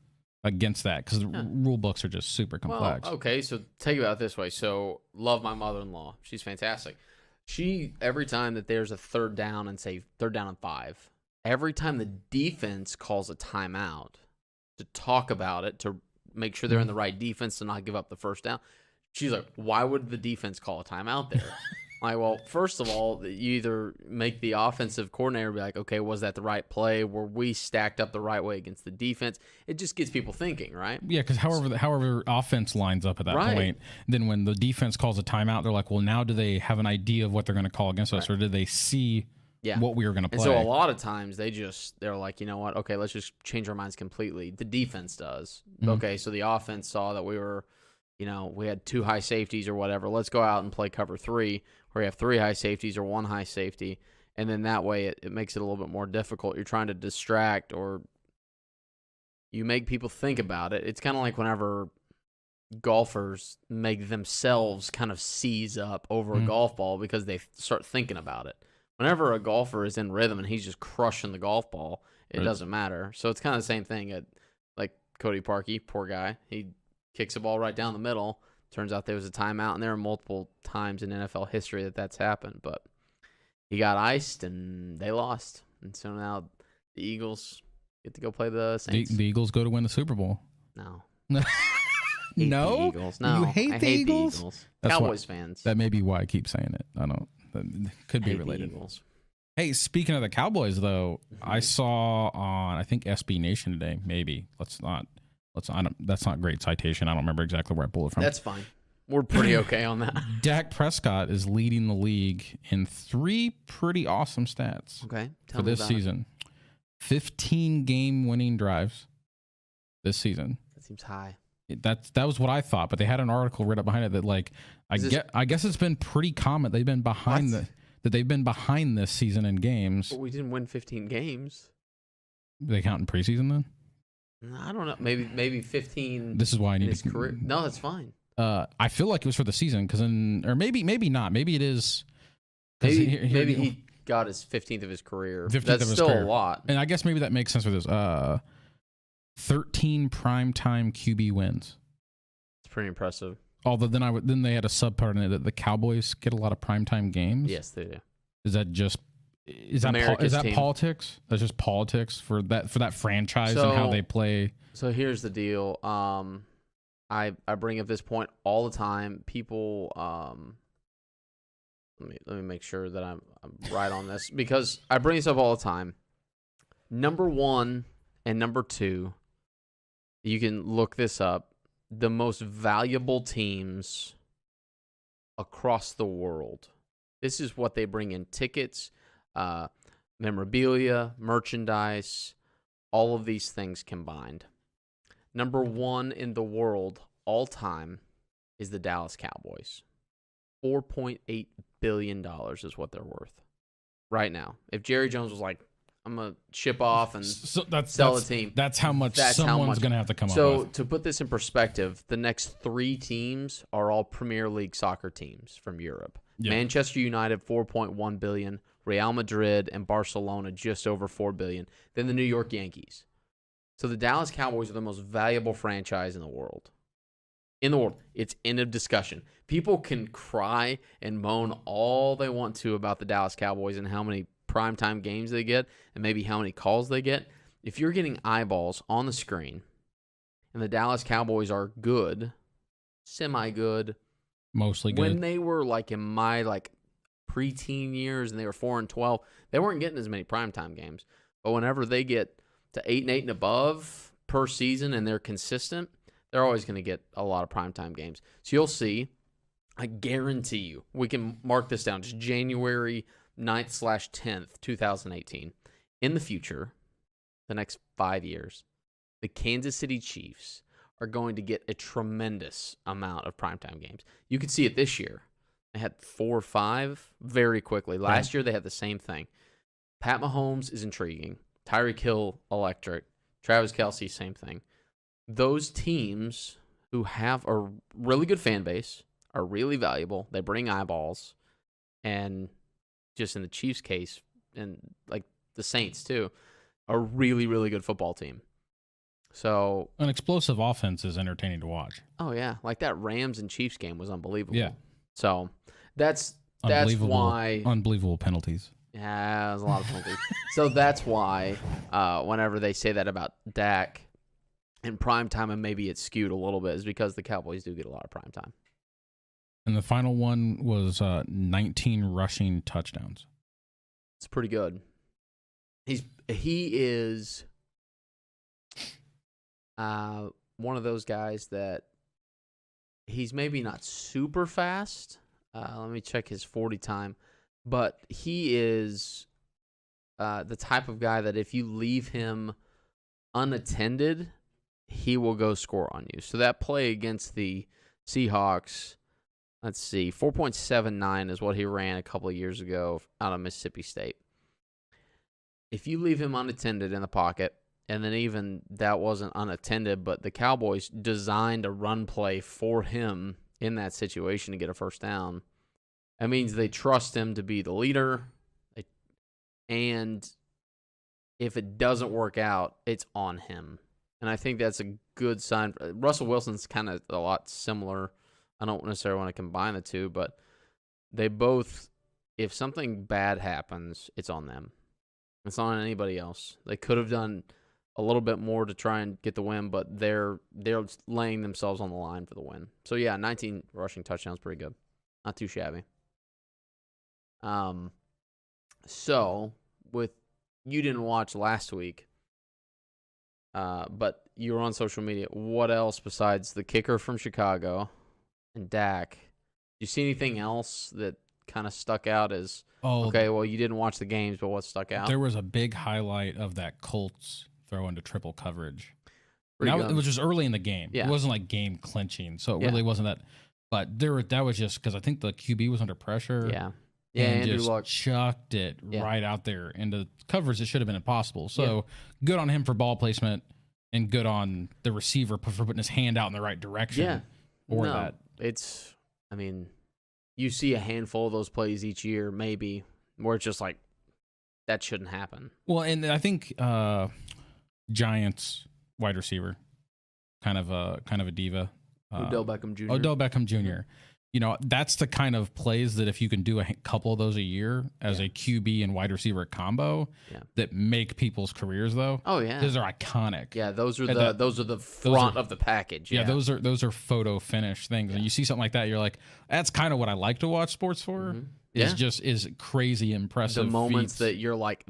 against that because the rule books are just super complex. Well, okay, so think about it this way. So, love my mother-in-law. She's fantastic. She, every time that there's a third down and say 5, every time the defense calls a timeout to talk about it, to make sure they're in the right defense to not give up the first down, she's like, why would the defense call a timeout there? Like, well, first of all, you either make the offensive coordinator be like, okay, was that the right play? Were we stacked up the right way against the defense? It just gets people thinking, right? Yeah, because however offense lines up at that point, then when the defense calls a timeout, they're like, well, now do they have an idea of what they're going to call against us, or did they see what we were going to play? And so a lot of times they're like, you know what? Okay, let's just change our minds completely. The defense does. Okay, so the offense saw that we were, we had 2 high safeties or whatever. Let's go out and play cover 3. Where you have 3 high safeties or 1 high safety, and then that way it makes it a little bit more difficult. You're trying to distract or you make people think about it. It's kind of like whenever golfers make themselves kind of seize up over a golf ball because they start thinking about it. Whenever a golfer is in rhythm and he's just crushing the golf ball, it doesn't matter. So it's kind of the same thing. Like Cody Parkey, poor guy, he kicks the ball right down the middle. Turns out there was a timeout, and there are multiple times in NFL history that's happened. But he got iced, and they lost. And so now the Eagles get to go play the Saints. The Eagles go to win the Super Bowl. No. No? The Eagles. No, you hate the Eagles? The Eagles. Cowboys fans. That may be why I keep saying it. I don't. That could be related. The Eagles. Hey, speaking of the Cowboys, though, I saw on, I think, SB Nation today, maybe. That's not great citation. I don't remember exactly where I pulled it from. That's fine. We're pretty okay on that. Dak Prescott is leading the league in 3 pretty awesome stats. Okay. For this season. 15 game-winning drives this season. That seems high. That was what I thought, but they had an article right up behind it that I guess it's been pretty common. They've been behind they've been behind this season in games. But we didn't win 15 games. Do they count in preseason then? I don't know. Maybe 15. This is why I need his career. No, that's fine. I feel like it was for the season or maybe not. Maybe it is. Maybe he got his 15th of his career. That's still a lot. And I guess maybe that makes sense for this. 13 primetime QB wins. It's pretty impressive. Although then they had a subpart in it that the Cowboys get a lot of primetime games. Yes, they do. Is that politics? That's just politics for that franchise and how they play. So here's the deal. I bring up this point all the time. People, let me make sure that I'm right on this because I bring this up all the time. Number 1 and number 2, you can look this up. The most valuable teams across the world. This is what they bring in: tickets, memorabilia, merchandise, all of these things combined. Number 1 in the world all time is the Dallas Cowboys. $4.8 billion is what they're worth right now. If Jerry Jones was like, I'm going to ship off and sell the team. That's how much someone's going to have to come up with. So to put this in perspective, the next 3 teams are all Premier League soccer teams from Europe. Yep. Manchester United, $4.1 billion. Real Madrid and Barcelona, just over $4 billion. Then the New York Yankees. So the Dallas Cowboys are the most valuable franchise in the world. It's end of discussion. People can cry and moan all they want to about the Dallas Cowboys and how many primetime games they get and maybe how many calls they get. If you're getting eyeballs on the screen and the Dallas Cowboys are good, semi-good, mostly good. When they were in my preteen years and they were 4-12, they weren't getting as many primetime games. But whenever they get to 8-8 and above per season and they're consistent, they're always going to get a lot of primetime games. So you'll see, I guarantee you, we can mark this down. It's January 9th/10th, 2018. In the future, the next 5 years, the Kansas City Chiefs are going to get a tremendous amount of primetime games. You could see it this year. They had 4 or 5 very quickly. Last year, they had the same thing. Pat Mahomes is intriguing. Tyreek Hill, electric. Travis Kelce, same thing. Those teams who have a really good fan base are really valuable. They bring eyeballs. And just in the Chiefs' case, and like the Saints too, a really, really good football team. So an explosive offense is entertaining to watch. Oh yeah, like that Rams and Chiefs game was unbelievable. Yeah. So that's why unbelievable penalties. Yeah, there's a lot of penalties. So that's why whenever they say that about Dak in primetime, and maybe it's skewed a little bit, is because the Cowboys do get a lot of primetime. And the final one was 19 rushing touchdowns. It's pretty good. He is one of those guys that he's maybe not super fast. Let me check his 40 time. But he is the type of guy that if you leave him unattended, he will go score on you. So that play against the Seahawks, let's see, 4.79 is what he ran a couple of years ago out of Mississippi State. If you leave him unattended in the pocket, and then even that wasn't unattended, but the Cowboys designed a run play for him in that situation to get a first down, that means they trust him to be the leader. And if it doesn't work out, it's on him. And I think that's a good sign. Russell Wilson's kind of a lot similar. I don't necessarily want to combine the two, but they both, if something bad happens, it's on them. It's not on anybody else. They could have done a little bit more to try and get the win, but they're laying themselves on the line for the win. So, yeah, 19 rushing touchdowns, pretty good. Not too shabby. So, you didn't watch last week, but you were on social media. What else besides the kicker from Chicago and Dak? Did you see anything else that kind of stuck out as, okay, well, you didn't watch the games, but what stuck out? There was a big highlight of that Colts throw into triple coverage. It was just early in the game. Yeah. It wasn't like game clinching, so it really wasn't that. But that was just because I think the QB was under pressure. Yeah. And Andrew Luck chucked it right out there into coverage that should have been impossible. So good on him for ball placement, and good on the receiver for putting his hand out in the right direction. Yeah. That. You see a handful of those plays each year, maybe, where it's just like, that shouldn't happen. Well, and I think Giants wide receiver, kind of a diva. Odell Beckham Jr. Mm-hmm. You know, that's the kind of plays that if you can do a couple of those a year as a QB and wide receiver combo that make people's careers, though. Oh yeah, those are iconic. Yeah, those are the front of the package. Yeah, those are photo finish things, and you see something like that, you're like, that's kind of what I like to watch sports for. Mm-hmm. Is crazy impressive. The moments that you're like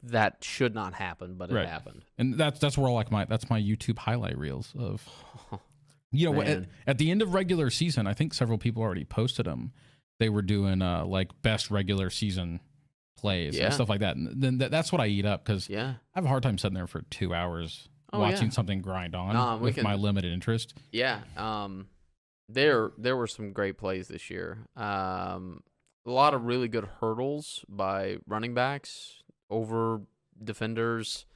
that should not happen, but it happened. And that's where that's my YouTube highlight reels of. You know, at the end of regular season, I think several people already posted them. They were doing like best regular season plays and stuff like that. And then that's what I eat up because I have a hard time sitting there for 2 hours watching something grind on with my limited interest. Yeah. There were some great plays this year. A lot of really good hurdles by running backs over defenders,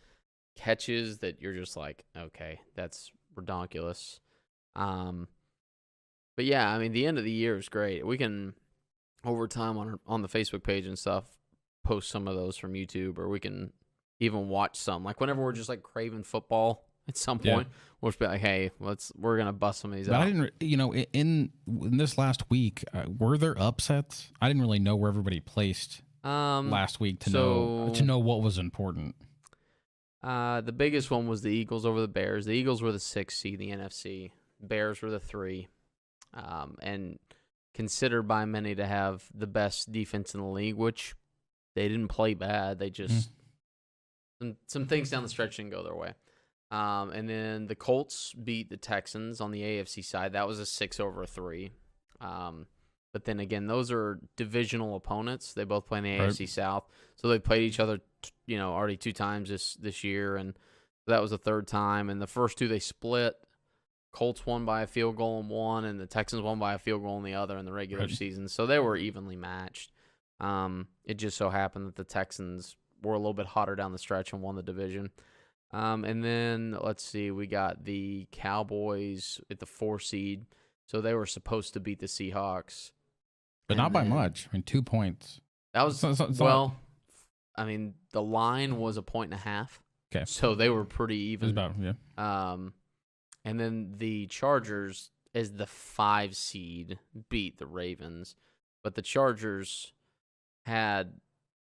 catches that you're just like, okay, that's redonkulous. But yeah, I mean, the end of the year is great. We can, over time on the Facebook page and stuff, post some of those from YouTube, or we can even watch some. Like whenever we're just like craving football at some point, we'll just be like, hey, we're gonna bust some of these out. I didn't, in this last week, were there upsets? I didn't really know where everybody placed last week to know what was important. The biggest one was the Eagles over the Bears. The Eagles were the 6th seed in the NFC. Bears were the 3, and considered by many to have the best defense in the league, which they didn't play bad. They just some things down the stretch didn't go their way. And then the Colts beat the Texans on the AFC side. That was a 6 over a 3. But then again, those are divisional opponents. They both play in the AFC South. So they played each other, already 2 times this year. And that was the 3rd time. And the first 2 they split. Colts won by a field goal in one, and the Texans won by a field goal in the other in the regular season. So they were evenly matched. It just so happened that the Texans were a little bit hotter down the stretch and won the division. And then, let's see, we got the Cowboys at the 4 seed. So they were supposed to beat the Seahawks. But not by much. I mean, 2 points. That was, the line was 1.5 points. Okay. So they were pretty even. It was about, yeah. And then the Chargers, as the 5 seed, beat the Ravens. But the Chargers had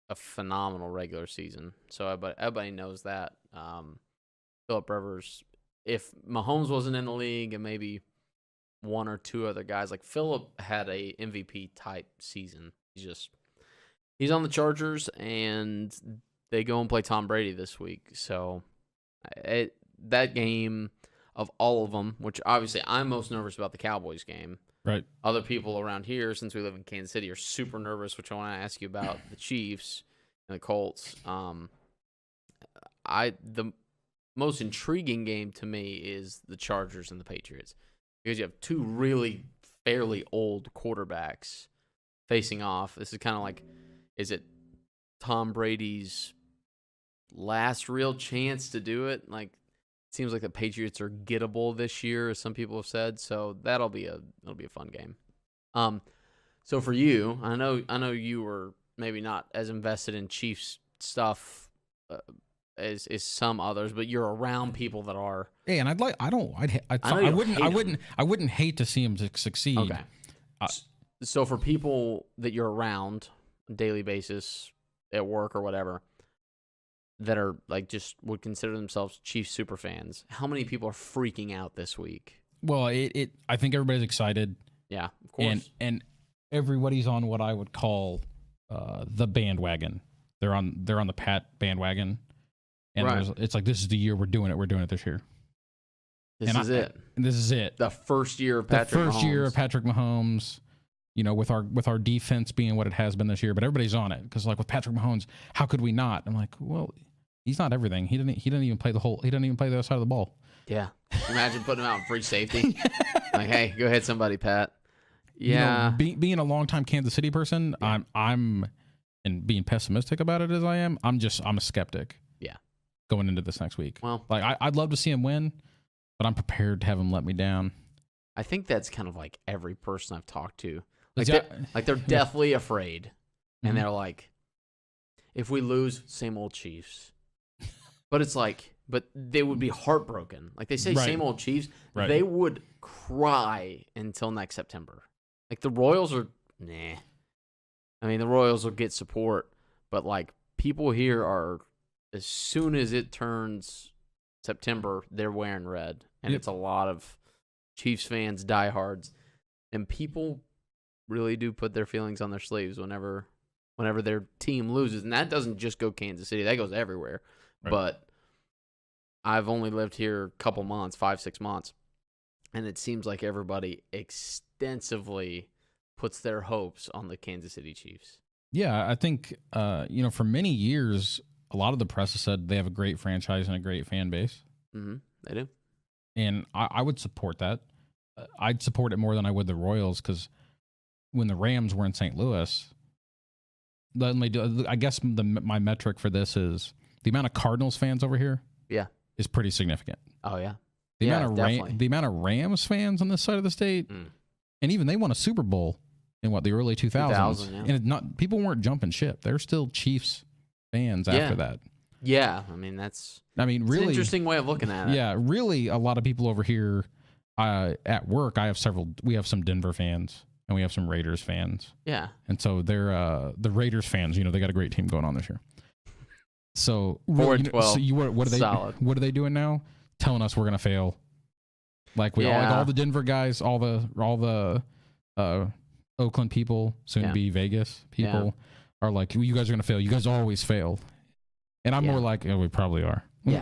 a phenomenal regular season. So everybody knows that. Phillip Rivers, if Mahomes wasn't in the league and maybe 1 or 2 other guys, like Phillip had a MVP type season. He's on the Chargers, and they go and play Tom Brady this week. So that game, of all of them, which obviously I'm most nervous about the Cowboys game. Right. Other people around here, since we live in Kansas City, are super nervous, which I want to ask you about the Chiefs and the Colts. The most intriguing game to me is the Chargers and the Patriots, because you have 2 really fairly old quarterbacks facing off. This is kind of like, is it Tom Brady's last real chance to do it? Like, it seems like the Patriots are gettable this year, as some people have said. So it'll be a fun game. So for you, I know you were maybe not as invested in Chiefs stuff as some others, but you're around people that are. Hey, and I wouldn't hate to see him succeed. Okay. So for people that you're around on a daily basis at work or whatever, that are like just would consider themselves Chiefs super fans, how many people are freaking out this week? Well, I think everybody's excited. Yeah, of course. And everybody's on what I would call the bandwagon. They're on the Pat bandwagon. And it's like, this is the year we're doing it. We're doing it this year. This is it. The first year of Patrick Mahomes. With our defense being what it has been this year, but everybody's on it because, like, with Patrick Mahomes, how could we not? I'm like, well, he's not everything. He didn't even play the other side of the ball. Yeah, imagine putting him out in free safety. Like, hey, go ahead, somebody, Pat. Yeah, being a longtime Kansas City person, yeah. I'm and being pessimistic about it as I am. I'm a skeptic. Yeah, going into this next week. Well, like I'd love to see him win, but I'm prepared to have him let me down. I think that's kind of like every person I've talked to. They're deathly afraid, and they're like, if we lose, same old Chiefs. But it's like, but they would be heartbroken. Like they say, same old Chiefs. Right. They would cry until next September. Like the Royals are, nah. I mean, the Royals will get support, but like people here are, as soon as it turns September, they're wearing red, and it's a lot of Chiefs fans, diehards, and people really do put their feelings on their sleeves whenever their team loses. And that doesn't just go Kansas City. That goes everywhere. Right. But I've only lived here a couple months, 5-6 months, and it seems like everybody extensively puts their hopes on the Kansas City Chiefs. Yeah, I think, for many years, a lot of the press has said they have a great franchise and a great fan base. Mm-hmm. They do. And I would support that. I'd support it more than I would the Royals, because when the Rams were in St. Louis, I guess my metric for this is the amount of Cardinals fans over here. Yeah, is pretty significant. Oh yeah, the amount of Rams fans on this side of the state, and even they won a Super Bowl in the early 2000s, and people weren't jumping ship. They're still Chiefs fans after that. Yeah, really, it's an interesting way of looking at it. Yeah, really, a lot of people over here at work. We have some Denver fans. And we have some Raiders fans. Yeah. And so they're the Raiders fans, they got a great team going on this year. So, what are they doing now? Telling us we're going to fail. Like all the Denver guys, all the Oakland people, soon to be Vegas people are like, you guys are going to fail. You guys always fail. And I'm more like, we probably are. Yeah.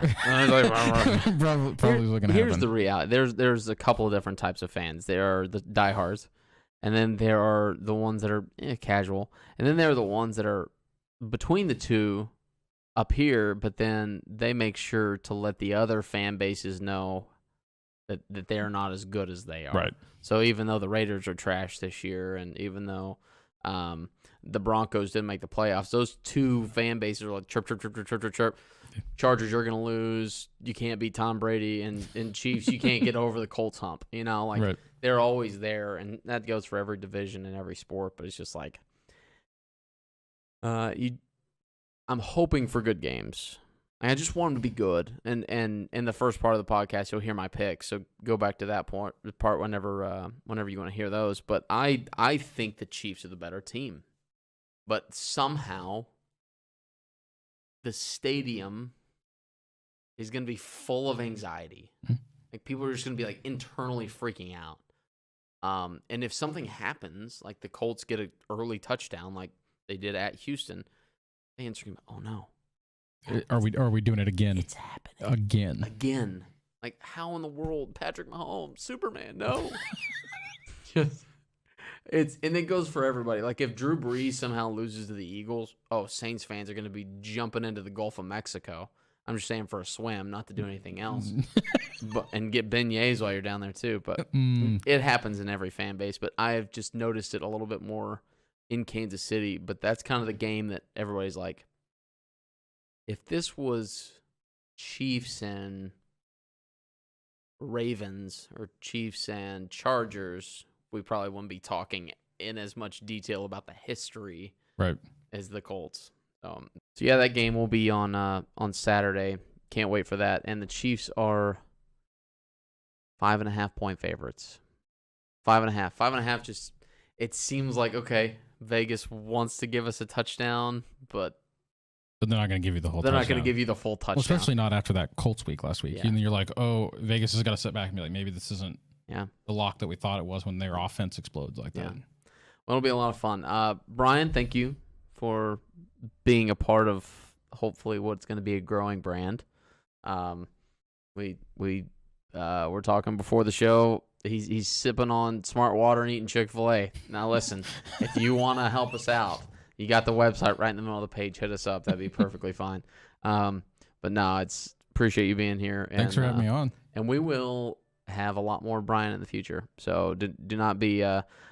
probably looking to Here's the reality. There's a couple of different types of fans. There are the diehards. And then there are the ones that are casual. And then there are the ones that are between the two up here, but then they make sure to let the other fan bases know that they're not as good as they are. Right. So even though the Raiders are trash this year, and even though the Broncos didn't make the playoffs, those two fan bases are like chirp, chirp, chirp, chirp, chirp, chirp, chirp. Chargers, you're going to lose. You can't beat Tom Brady. And Chiefs, you can't get over the Colts hump. Right. They're always there, and that goes for every division and every sport. But it's just like I'm hoping for good games. I just want them to be good. And in the first part of the podcast, you'll hear my picks. So go back to that part whenever you want to hear those. But I think the Chiefs are the better team. But somehow the stadium is going to be full of anxiety. Like, people are just going to be like internally freaking out. And if something happens, like the Colts get an early touchdown like they did at Houston, fans are going to be, oh no. Are we doing it again? It's happening. Again. Like, how in the world? Patrick Mahomes, Superman, no. And it goes for everybody. Like, if Drew Brees somehow loses to the Eagles, Saints fans are going to be jumping into the Gulf of Mexico. I'm just saying, for a swim, not to do anything else. and get beignets while you're down there too. But it happens in every fan base. But I've just noticed it a little bit more in Kansas City. But that's kind of the game that everybody's like, if this was Chiefs and Ravens or Chiefs and Chargers, we probably wouldn't be talking in as much detail about the history as the Colts. So yeah, that game will be on Saturday. Can't wait for that. And the Chiefs are 5.5 point favorites. 5.5. 5.5 just, it seems like, okay, Vegas wants to give us a touchdown, but they're not going to give you the whole touchdown. They're not going to give you the full touchdown. Well, especially not after that Colts week last week. Yeah. And you're like, Vegas has got to sit back and be like, maybe this isn't the lock that we thought it was when their offense explodes like that. Well, it'll be a lot of fun. Brian, thank you for being a part of hopefully what's going to be a growing brand. We're talking before the show. He's sipping on Smart Water and eating Chick-fil-A. Now listen, if you want to help us out, you got the website right in the middle of the page. Hit us up. That'd be perfectly fine. But no, appreciate you being here. Thanks for having me on. And we will have a lot more Brian in the future. So do not be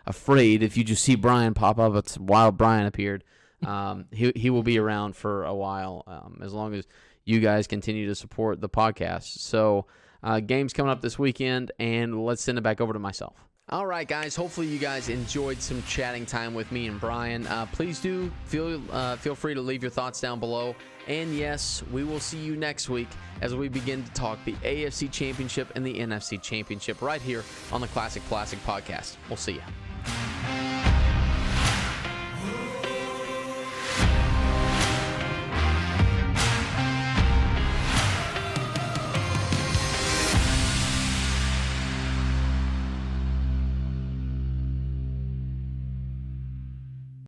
afraid if you just see Brian pop up. It's Wild Brian appeared. He will be around for a while, as long as you guys continue to support the podcast. So games coming up this weekend, and let's send it back over to myself. All right, guys. Hopefully you guys enjoyed some chatting time with me and Brian. Please do feel free to leave your thoughts down below. And yes, we will see you next week as we begin to talk the AFC Championship and the NFC Championship right here on the Classic Plastic Podcast. We'll see you.